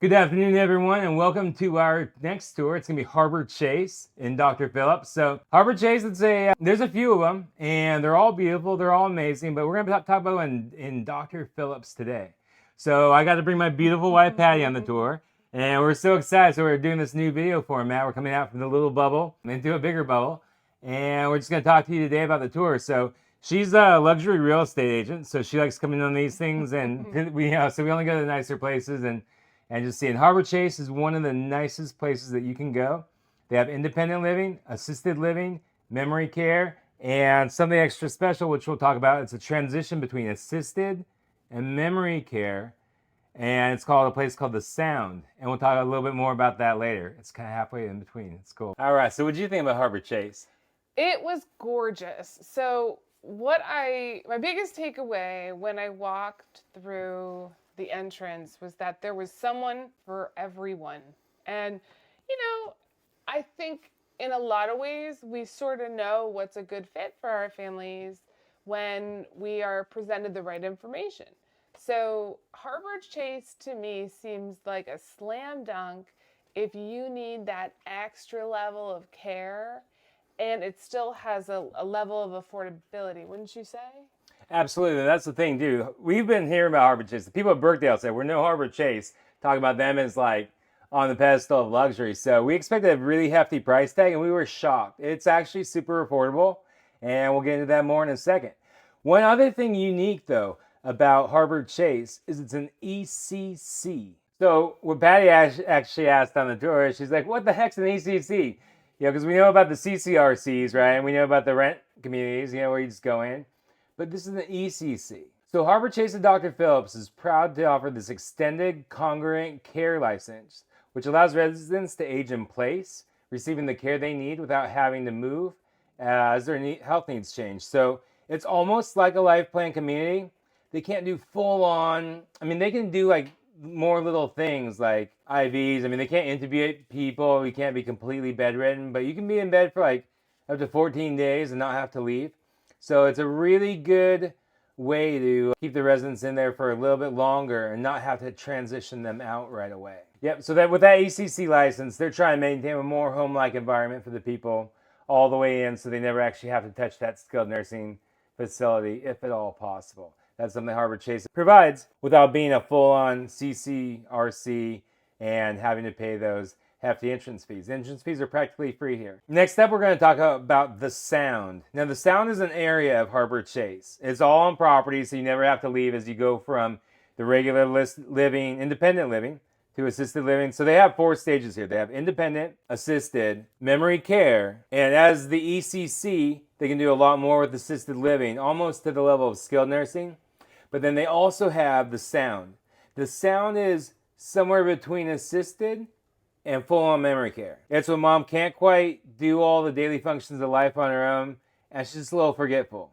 Good afternoon, everyone, and welcome to our next tour. It's going to be HarborChase in Dr. Phillips. So HarborChase, there's a few of them, and they're all beautiful, they're all amazing, but we're going to talk about one in Dr. Phillips today. So I got to bring my beautiful wife, Patty, on the tour, and we're so excited. So we're doing this new video format. We're coming out from the little bubble into a bigger bubble, and we're just going to talk to you today about the tour. So she's a luxury real estate agent, so she likes coming on these things, and so we only go to the nicer places and just seeing. HarborChase is one of the nicest places that you can go. They have independent living, assisted living, memory care, and something extra special, which we'll talk about. It's a transition between assisted and memory care, and it's called a place called The Sound, and we'll talk a little bit more about that later. It's kind of halfway in between. It's cool. All right, so what do you think about HarborChase? It was gorgeous. So my biggest takeaway when I walked through the entrance was that there was someone for everyone. And, I think in a lot of ways we sort of know what's a good fit for our families when we are presented the right information. So HarborChase to me seems like a slam dunk if you need that extra level of care and it still has a level of affordability, wouldn't you say? Absolutely, that's the thing, dude. We've been hearing about HarborChase. The people at Birkdale said we're no HarborChase, talking about them as like on the pedestal of luxury. So we expected a really hefty price tag, and we were shocked. It's actually super affordable, and we'll get into that more in a second. One other thing unique, though, about HarborChase is it's an ECC. So what Patty actually asked on the tour, she's like, what the heck's an ECC? Because we know about the CCRCs, right? And we know about the rent communities, where you just go in. But this is an ECC. So HarborChase and Dr. Phillips is proud to offer this extended congruent care license, which allows residents to age in place, receiving the care they need without having to move as their health needs change. So it's almost like a life plan community. They can't do full on, they can do like more little things like IVs. They can't intubate people. You can't be completely bedridden, but you can be in bed for like up to 14 days and not have to leave. So it's a really good way to keep the residents in there for a little bit longer and not have to transition them out right away. Yep, so that with that ECC license, they're trying to maintain a more home-like environment for the people all the way in, so they never actually have to touch that skilled nursing facility, if at all possible. That's something HarborChase provides without being a full-on CCRC and having to pay those hefty entrance fees. Entrance fees are practically free here. Next up, we're going to talk about The Sound. Now, The Sound is an area of HarborChase. It's all on property, so you never have to leave as you go from the regular living, independent living, to assisted living. So they have 4 stages here. They have independent, assisted, memory care, and as the ECC, they can do a lot more with assisted living, almost to the level of skilled nursing. But then they also have The Sound. The Sound is somewhere between assisted and full-on memory care. It's when mom can't quite do all the daily functions of life on her own, and she's just a little forgetful.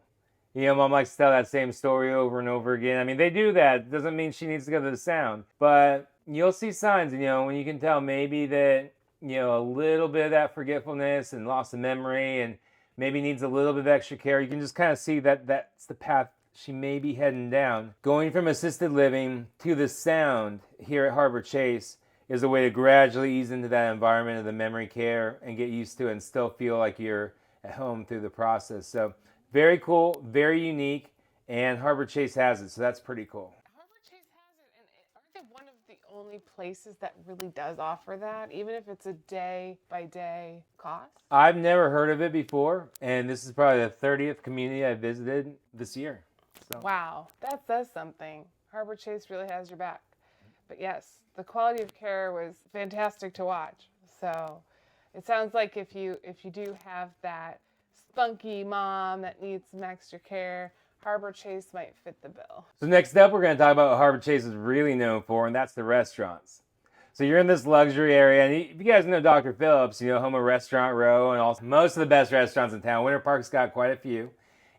Mom likes to tell that same story over and over again. They do that. It doesn't mean she needs to go to The Sound. But you'll see signs, when you can tell maybe that, a little bit of that forgetfulness and loss of memory and maybe needs a little bit of extra care. You can just kind of see that that's the path she may be heading down. Going from assisted living to The Sound here at HarborChase is a way to gradually ease into that environment of the memory care and get used to it and still feel like you're at home through the process. So very cool, very unique, and HarborChase has it, so that's pretty cool. HarborChase has it, and aren't they one of the only places that really does offer that, even if it's a day-by-day cost? I've never heard of it before, and this is probably the 30th community I visited this year. So. Wow, that says something. HarborChase really has your back. But yes, the quality of care was fantastic to watch. So it sounds like if you do have that spunky mom that needs some extra care, HarborChase might fit the bill. So next up, we're going to talk about what HarborChase is really known for, and that's the restaurants. So you're in this luxury area, and if you guys know Dr. Phillips, home of Restaurant Row, and also most of the best restaurants in town. Winter Park's got quite a few,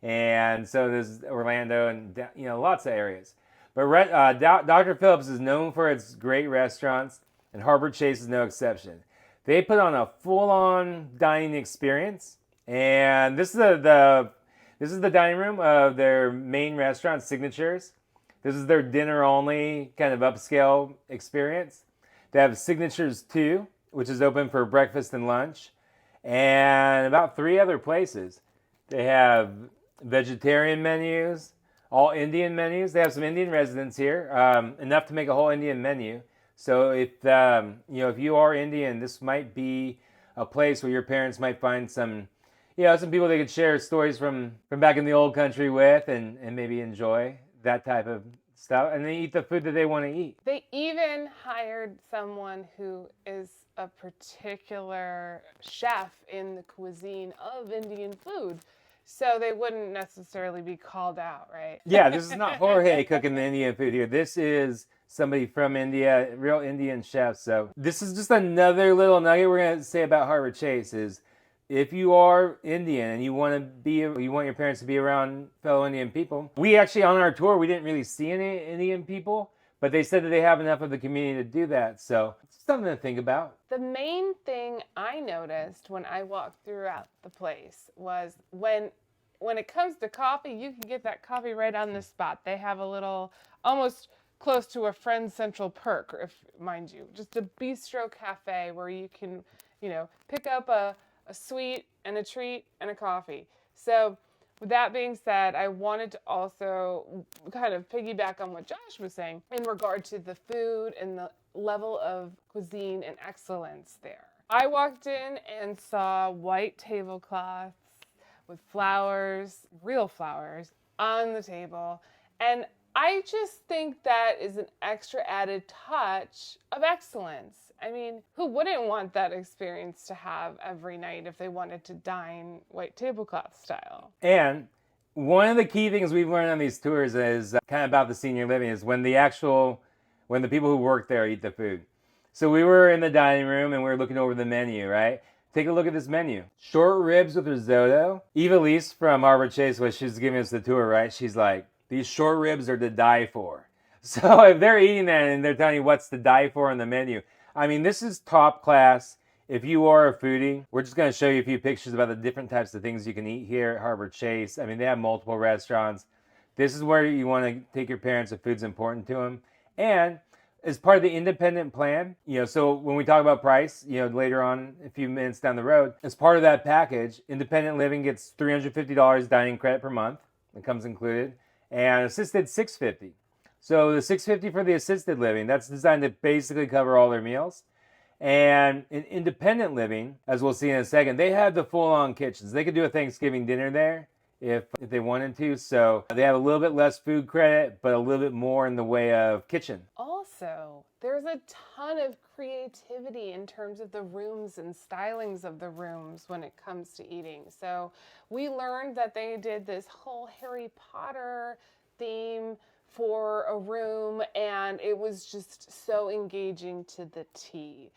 and so there's Orlando and lots of areas. But Dr. Phillips is known for its great restaurants, and HarborChase is no exception. They put on a full-on dining experience, and this is the dining room of their main restaurant, Signatures. This is their dinner-only kind of upscale experience. They have Signatures 2, which is open for breakfast and lunch, and about 3 other places. They have vegetarian menus, all Indian menus. They have some Indian residents here, enough to make a whole Indian menu. So if you are Indian, this might be a place where your parents might find some people they could share stories from back in the old country with, and maybe enjoy that type of stuff, and they eat the food that they want to eat. They even hired someone who is a particular chef in the cuisine of Indian food, so they wouldn't necessarily be called out, right? Yeah, this is not Jorge cooking the Indian food here. This is somebody from India, real Indian chef. So this is just another little nugget we're going to say about HarborChase is if you are Indian and you want your parents to be around fellow Indian people. We actually, on our tour, we didn't really see any Indian people, but they said that they have enough of the community to do that. So it's something to think about. The main thing I noticed when I walked throughout the place was when it comes to coffee, you can get that coffee right on the spot. They have a little, almost close to a Friends Central perk, if mind you, just a bistro cafe where you can, pick up a sweet and a treat and a coffee. So with that being said, I wanted to also kind of piggyback on what Josh was saying in regard to the food and the level of cuisine and excellence there. I walked in and saw white tablecloths with flowers, real flowers, on the table. And I just think that is an extra added touch of excellence. I mean, who wouldn't want that experience to have every night if they wanted to dine white tablecloth style? And one of the key things we've learned on these tours is kind of about the senior living is when the people who work there eat the food. So we were in the dining room and we were looking over the menu, right? Take a look at this menu. Short ribs with risotto. Eva Lise from HarborChase, when she was giving us the tour, right? She's like, these short ribs are to die for. So if they're eating that and they're telling you what's to die for on the menu, I mean, this is top class. If you are a foodie, we're just going to show you a few pictures about the different types of things you can eat here at HarborChase. I mean, they have multiple restaurants. This is where you want to take your parents if food's important to them. And as part of the independent plan, so when we talk about price, later on, a few minutes down the road, as part of that package, independent living gets $350 dining credit per month. It comes included. And assisted $650. So the $650 for the assisted living, that's designed to basically cover all their meals. And in independent living, as we'll see in a second, they have the full-on kitchens. They could do a Thanksgiving dinner there if they wanted to. So they have a little bit less food credit, but a little bit more in the way of kitchen. Also, there's a ton of creativity in terms of the rooms and stylings of the rooms when it comes to eating. So we learned that they did this whole Harry Potter theme for a room, and it was just so engaging to the T.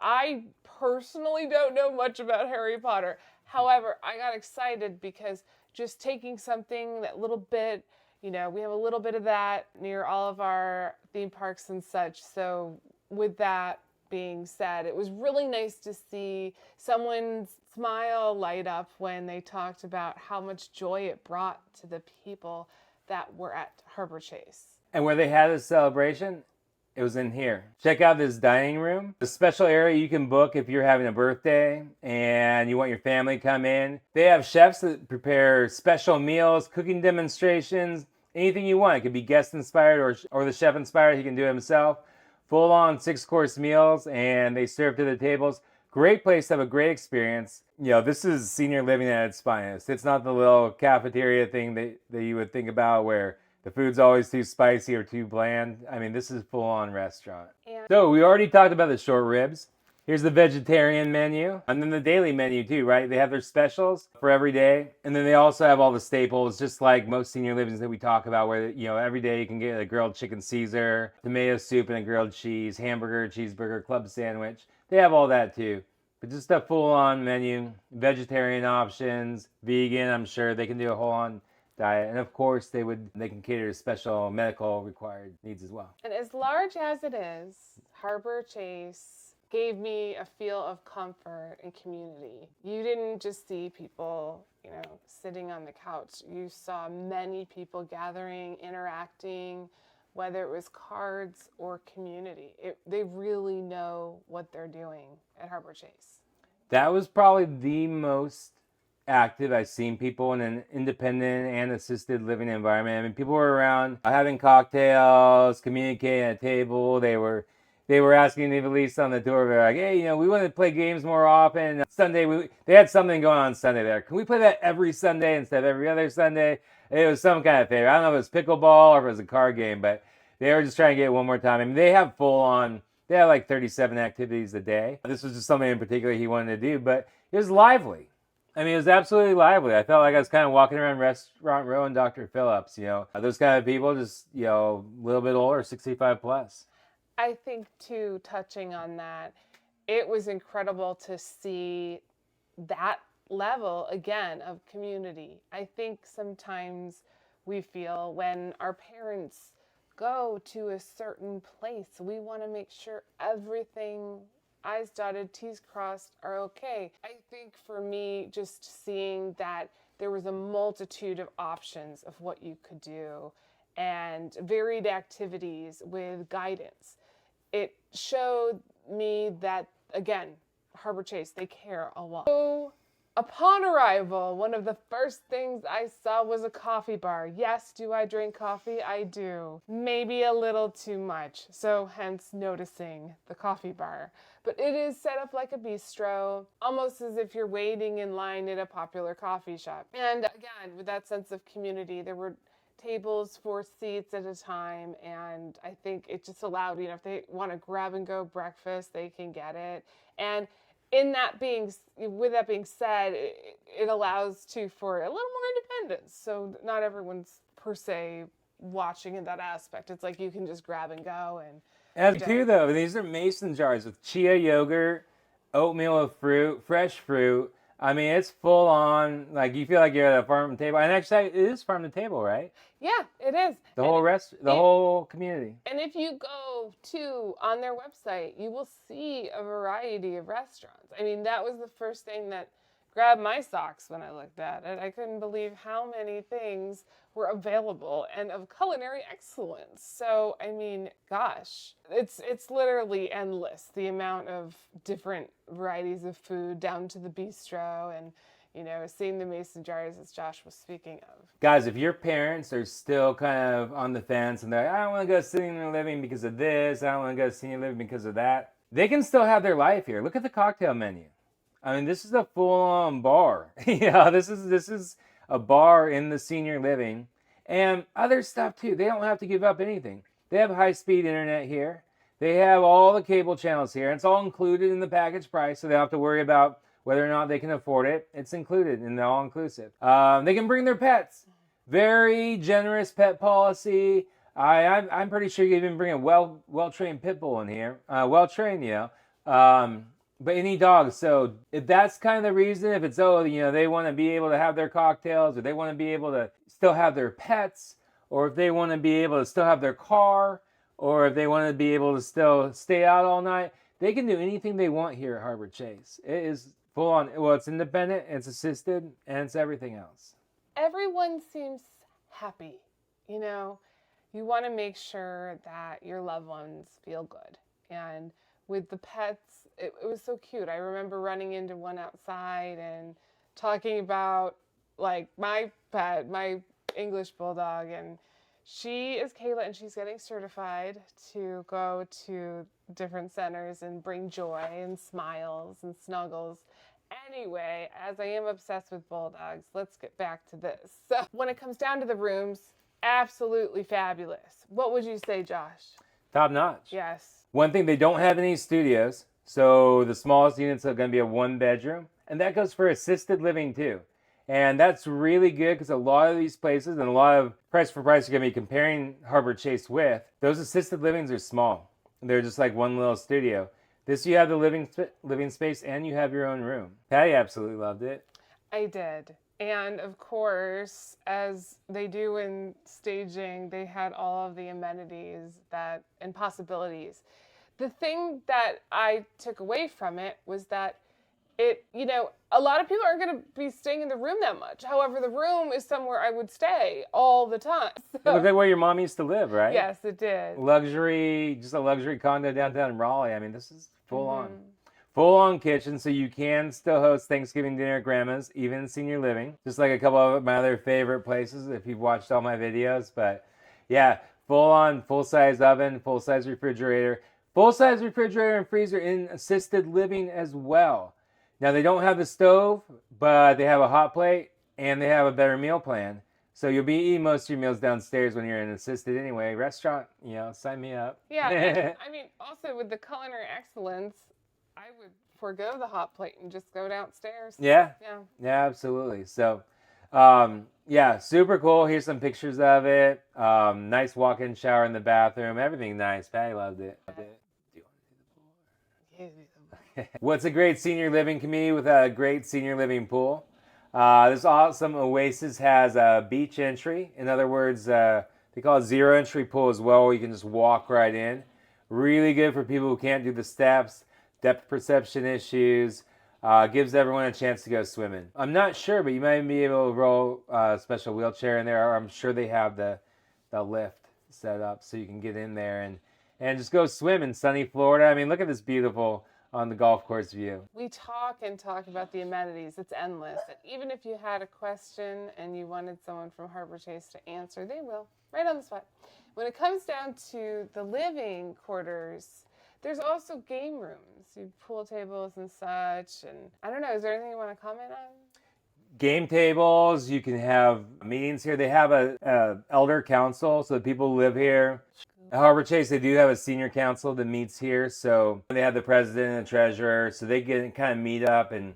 I personally don't know much about Harry Potter. However, I got excited because just taking something that little bit, we have a little bit of that near all of our theme parks and such. So with that being said, it was really nice to see someone's smile light up when they talked about how much joy it brought to the people that were at HarborChase. And where they had this celebration, it was in here. Check out this dining room. The special area you can book if you're having a birthday and you want your family to come in. They have chefs that prepare special meals, cooking demonstrations, anything you want. It could be guest inspired or the chef inspired. He can do it himself. Full on 6-course meals, and they serve to the tables. Great place to have a great experience. This is senior living at its finest. It's not the little cafeteria thing that you would think about where the food's always too spicy or too bland. I mean, this is full-on restaurant. So we already talked about the short ribs. Here's the vegetarian menu. And then the daily menu too, right? They have their specials for every day. And then they also have all the staples, just like most senior livings that we talk about, where, every day you can get a grilled chicken Caesar, tomato soup and a grilled cheese, hamburger, cheeseburger, club sandwich. They have all that too. But just a full-on menu, vegetarian options, vegan, I'm sure they can do a whole-on diet. And of course, they can cater to special medical required needs as well. And as large as it is, HarborChase gave me a feel of comfort and community. You didn't just see people, sitting on the couch. You saw many people gathering, interacting whether it was cards or community. They really know what they're doing at HarborChase. That was probably the most active I've seen people in an independent and assisted living environment. I mean, people were around having cocktails, communicating at a table. They were asking the police on the door. They're like, hey, we want to play games more often. Sunday, they had something going on Sunday there. Can we play that every Sunday instead of every other Sunday? It was some kind of favor. I don't know if it was pickleball or if it was a card game, but they were just trying to get it one more time. I mean, they have they have like 37 activities a day. This was just something in particular he wanted to do, but it was lively. I mean, it was absolutely lively. I felt like I was kind of walking around Restaurant Row and Dr. Phillips, those kind of people, just, a little bit older, 65 plus. I think, too, touching on that, it was incredible to see that level, again, of community. I think sometimes we feel when our parents go to a certain place, we want to make sure everything, I's dotted, T's crossed, are okay. I think for me, just seeing that there was a multitude of options of what you could do and varied activities with guidance, it showed me that, again, HarborChase, they care a lot. So, upon arrival, one of the first things I saw was a coffee bar. Yes, do I drink coffee? I do. Maybe a little too much, so hence noticing the coffee bar. But it is set up like a bistro, almost as if you're waiting in line at a popular coffee shop. And again, with that sense of community, there were tables, 4 seats at a time, and I think it just allowed, if they want to grab and go breakfast, they can get it. And with that being said, it allows for a little more independence. So not everyone's per se watching in that aspect. It's like you can just grab and go. As too, though, these are mason jars with chia yogurt, oatmeal with fruit, fresh fruit. I mean, it's full on, like, you feel like you're at a farm to table. And actually, it is farm to table, right? Yeah, it is. The whole community. And if you go on their website, you will see a variety of restaurants. I mean, that was the first thing that grabbed my socks when I looked at it. I couldn't believe how many things were available and of culinary excellence. So, I mean, gosh, it's literally endless, the amount of different varieties of food down to the bistro and, seeing the mason jars as Josh was speaking of. Guys, if your parents are still kind of on the fence and they're like, I don't want to go senior living because of this, I don't want to go senior living because of that, they can still have their life here. Look at the cocktail menu. I mean, this is a full-on bar. This is a bar in the senior living. And other stuff, too. They don't have to give up anything. They have high-speed internet here. They have all the cable channels here. It's all included in the package price, so they don't have to worry about whether or not they can afford it. It's included in the all-inclusive. They can bring their pets. Very generous pet policy. I'm pretty sure you can even bring a well-trained pit bull in here. Well-trained, but any dog. So if that's kind of the reason, if it's, they want to be able to have their cocktails, or they want to be able to still have their pets, or if they want to be able to still have their car, or if they want to be able to still stay out all night, they can do anything they want here at HarborChase. It is full on. Well, it's independent, it's assisted, and it's everything else. Everyone seems happy. You want to make sure that your loved ones feel good. And with the pets, it was so cute. I remember running into one outside and talking about, like, my pet, my English bulldog, and she is Kayla, and she's getting certified to go to different centers and bring joy and smiles and snuggles. Anyway, as I am obsessed with bulldogs, let's get back to this. So when it comes down to the rooms, absolutely fabulous. What would you say, Josh? Top notch. Yes. One thing, they don't have any studios, so the smallest units are going to be a 1-bedroom, and that goes for assisted living too. And that's really good because a lot of these places and a lot of price for price you're going to be comparing HarborChase with, those assisted livings are small. They're just like one little studio. This, you have the living space and you have your own room. Patty absolutely loved it. I did. And of course, as they do in staging, they had all of the amenities and possibilities. The thing that I took away from it was that A lot of people aren't going to be staying in the room that much. However, the room is somewhere I would stay all the time. It looked like where your mom used to live, right? Yes, it did. Luxury, just a luxury condo downtown Raleigh. I mean, this is full on. Full on kitchen, so you can still host Thanksgiving dinner at Grandma's, even in senior living. Just like a couple of my other favorite places if you've watched all my videos. But yeah, full on, full size oven, full size refrigerator. Full size refrigerator and freezer in assisted living as well. Now they don't have the stove, but they have a hot plate and they have a better meal plan. So you'll be eating most of your meals downstairs when you're in assisted anyway. Restaurant, sign me up. Yeah, and, I mean, also with the culinary excellence, I would forego the hot plate and just go downstairs. Yeah, absolutely. So, yeah, super cool. Here's some pictures of it. Nice walk-in shower in the bathroom. Everything nice. Patty loved it. Do you want to do the pool? Yeah. What's a great senior living community with a great senior living pool? This awesome oasis has a beach entry. In other words, they call it zero entry pool as well, where you can just walk right in. Really good for people who can't do the steps, depth perception issues. Gives everyone a chance to go swimming. I'm not sure, but you might be able to roll a special wheelchair in there. Or I'm sure they have the lift set up so you can get in there and just go swim in sunny Florida. I mean, look at this beautiful on the golf course view. We talk about the amenities. It's endless. And even if you had a question and you wanted someone from HarborChase to answer, they will, right on the spot. When it comes down to the living quarters, there's also game rooms, pool tables and such. And I don't know, is there anything you want to comment on? Game tables, you can have meetings here. They have a elder council, so the people who live here. At HarborChase, they do have a senior council that meets here. So they have the president and the treasurer, so they can kind of meet up and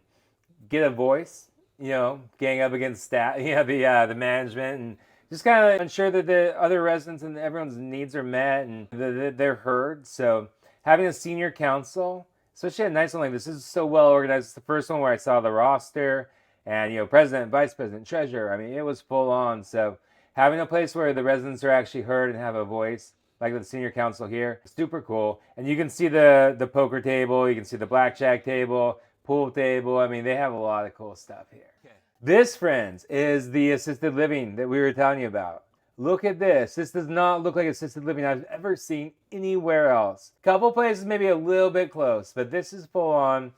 get a voice, gang up against staff, the management, and just kind of ensure that the other residents and everyone's needs are met and that they're heard. So having a senior council, especially a nice one like this, is so well organized. It's the first one where I saw the roster and, president, vice president, treasurer. I mean, it was full on. So having a place where the residents are actually heard and have a voice, like the senior council here, super cool. And you can see the poker table, you can see the blackjack table, pool table. I mean, they have a lot of cool stuff here. Okay. This, friends, is the assisted living that we were telling you about. Look at this. This does not look like assisted living I've ever seen anywhere else. Couple places maybe a little bit close, but this is full on.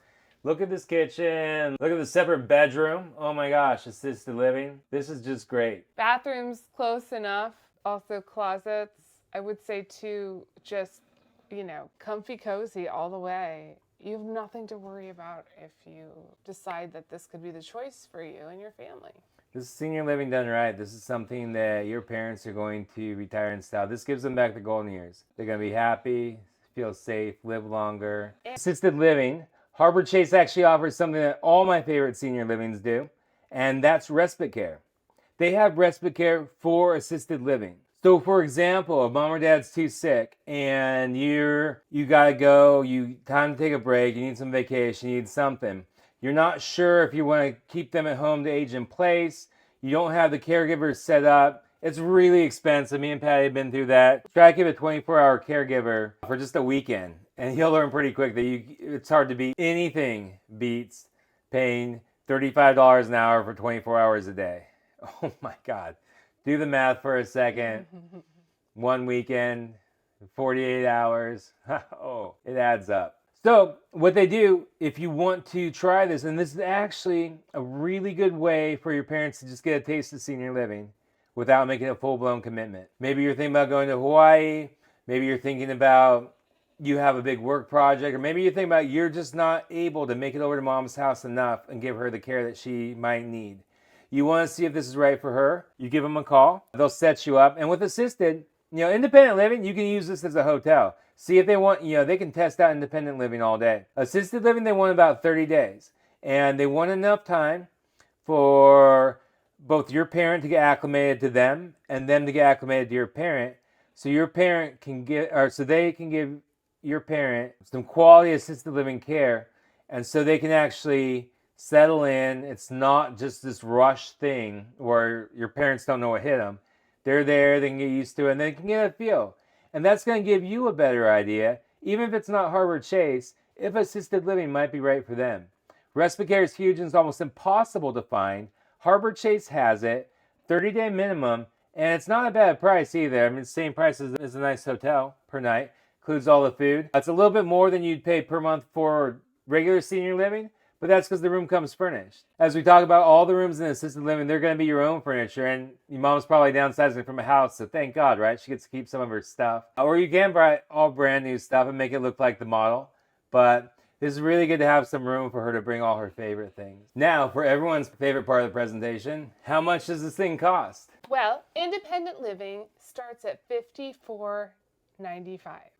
Look at this kitchen. Look at the separate bedroom. Oh my gosh, assisted living. This is just great. Bathrooms close enough. Also closets. I would say too, just, comfy cozy all the way. You have nothing to worry about if you decide that this could be the choice for you and your family. This is senior living done right. This is something that your parents are going to retire in style. This gives them back the golden years. They're going to be happy, feel safe, live longer. Assisted living. HarborChase actually offers something that all my favorite senior livings do, and that's respite care. They have respite care for assisted living. So for example, if mom or dad's too sick and you gotta go, time to take a break, you need some vacation, you need something. You're not sure if you want to keep them at home to age in place. You don't have the caregivers set up. It's really expensive. Me and Patty have been through that. Try to give a 24-hour caregiver for just a weekend, and you'll learn pretty quick that it's hard to beat. Anything beats paying $35 an hour for 24 hours a day. Oh my God. Do the math for a second. One weekend, 48 hours. Oh, it adds up. So what they do, if you want to try this, and this is actually a really good way for your parents to just get a taste of senior living without making a full-blown commitment. Maybe you're thinking about going to Hawaii. Maybe you're thinking about you have a big work project. Or maybe you're thinking about you're just not able to make it over to mom's house enough and give her the care that she might need. You want to see if this is right for her, you give them a call. They'll set you up. And with assisted, independent living, you can use this as a hotel. See if they want, they can test out independent living all day. Assisted living, they want about 30 days. And they want enough time for both your parent to get acclimated to them and them to get acclimated to your parent. So your parent can so they can give your parent some quality assisted living care. And so they can actually settle in. It's not just this rush thing where your parents don't know what hit them. They're there, they can get used to it, and they can get a feel. And that's going to give you a better idea, even if it's not HarborChase, if assisted living might be right for them. Respite care is huge and it's almost impossible to find. HarborChase has it, 30-day minimum, and it's not a bad price either. I mean, it's the same price as a nice hotel per night. Includes all the food. It's a little bit more than you'd pay per month for regular senior living, but that's because the room comes furnished. As we talk about all the rooms in assisted living, they're going to be your own furniture, and your mom's probably downsizing from a house, so thank God, right? She gets to keep some of her stuff. Or you can buy all brand new stuff and make it look like the model, but this is really good to have some room for her to bring all her favorite things. Now, for everyone's favorite part of the presentation, how much does this thing cost? Well, independent living starts at $54.95.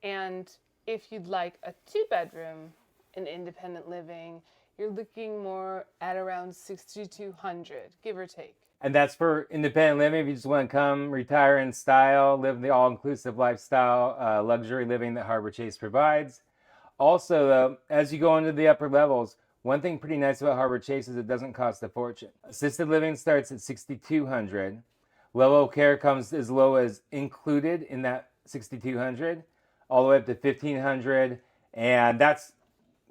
And if you'd like a 2-bedroom in independent living, you're looking more at around $6,200, give or take. And that's for independent living. If you just want to come, retire in style, live the all-inclusive lifestyle, luxury living that HarborChase provides. Also, though, as you go into the upper levels, one thing pretty nice about HarborChase is it doesn't cost a fortune. Assisted living starts at $6,200. Level of care comes as low as included in that $6,200, all the way up to $1,500, and that's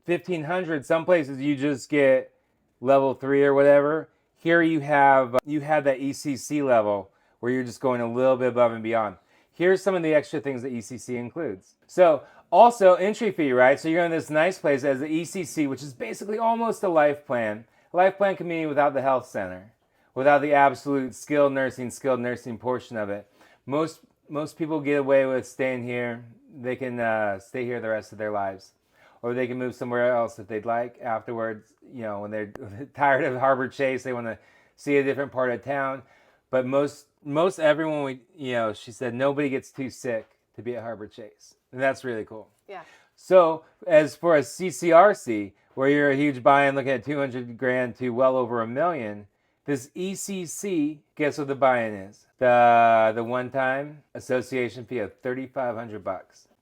$1,500. Some places you just get level 3 or whatever. Here you have that ECC level where you're just going a little bit above and beyond. Here's some of the extra things that ECC includes. So also entry fee, right? So you're going to this nice place as the ECC, which is basically almost a life plan. A life plan community without the health center, without the absolute skilled nursing portion of it. Most people get away with staying here. They can stay here the rest of their lives. Or they can move somewhere else if they'd like afterwards, when they're tired of HarborChase, they want to see a different part of town. But most everyone, she said nobody gets too sick to be at HarborChase. And that's really cool. Yeah. So as for a CCRC, where you're a huge buy-in looking at $200,000 to well over $1 million, this ECC, guess what the buy-in is? The one-time association fee of $3,500.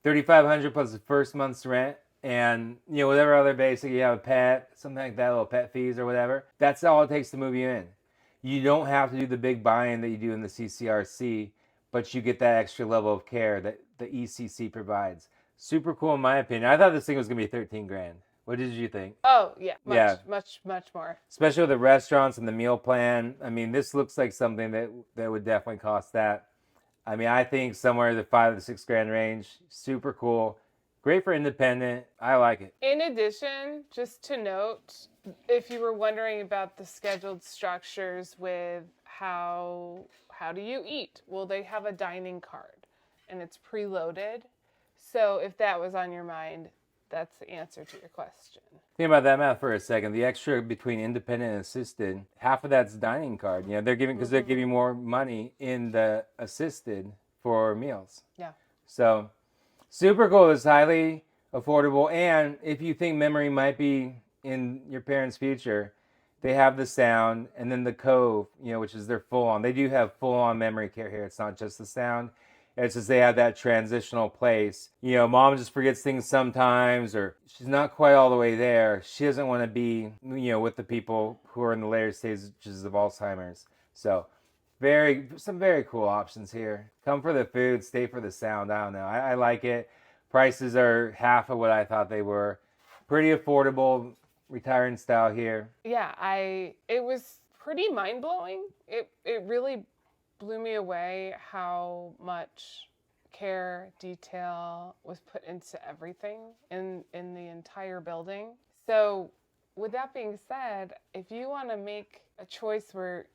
$3,500 plus the first month's rent. And, whatever other basic, you have a pet, something like that, little pet fees or whatever. That's all it takes to move you in. You don't have to do the big buy-in that you do in the CCRC, but you get that extra level of care that the ECC provides. Super cool in my opinion. I thought this thing was going to be $13,000. What did you think? Oh, yeah. Much more. Especially with the restaurants and the meal plan. I mean, this looks like something that would definitely cost that. I mean, I think somewhere in the $5,000 to $6,000 range. Super cool. Great for independent. I like it. In addition, just to note, if you were wondering about the scheduled structures with how do you eat? Well, they have a dining card and it's preloaded. So if that was on your mind, that's the answer to your question. Think about that math for a second. The extra between independent and assisted, half of that's dining card. They're giving because they're giving more money in the assisted for meals. Yeah. So super cool. It's highly affordable. And if you think memory might be in your parents' future, they have the sound and then the Cove, which is their full on. They do have full on memory care here. It's not just the sound. It's just they have that transitional place. Mom just forgets things sometimes, or she's not quite all the way there. She doesn't want to be, with the people who are in the later stages of Alzheimer's. So some very cool options here. Come for the food, stay for the sound. I don't know. I like it. Prices are half of what I thought they were. Pretty affordable, retiring style here. Yeah, it was pretty mind-blowing. It really blew me away how much care, detail was put into everything in the entire building. So with that being said, if you want to make a choice where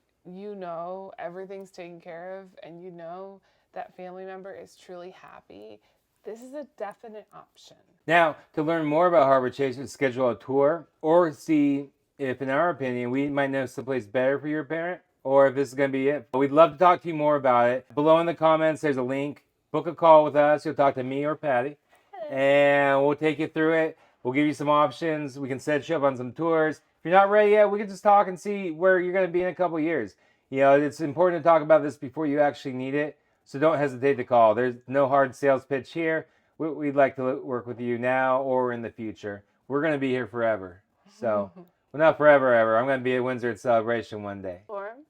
everything's taken care of and that family member is truly happy, this is a definite option. Now, to learn more about HarborChase, to schedule a tour or see if, in our opinion, we might know someplace better for your parent, or if this is going to be it. We'd love to talk to you more about it. Below in the comments, there's a link. Book a call with us. You'll talk to me or Patty. Hello. And we'll take you through it. We'll give you some options. We can set you up on some tours. If you're not ready yet, we can just talk and see where you're going to be in a couple of years. It's important to talk about this before you actually need it. So don't hesitate to call. There's no hard sales pitch here. We'd like to work with you now or in the future. We're going to be here forever. So, well, not forever, ever. I'm going to be at Windsor at Celebration one day.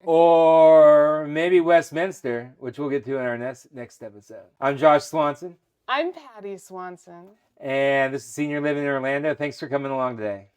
Or maybe Westminster, which we'll get to in our next episode. I'm Josh Swanson. I'm Patty Swanson. And this is Senior Living in Orlando. Thanks for coming along today.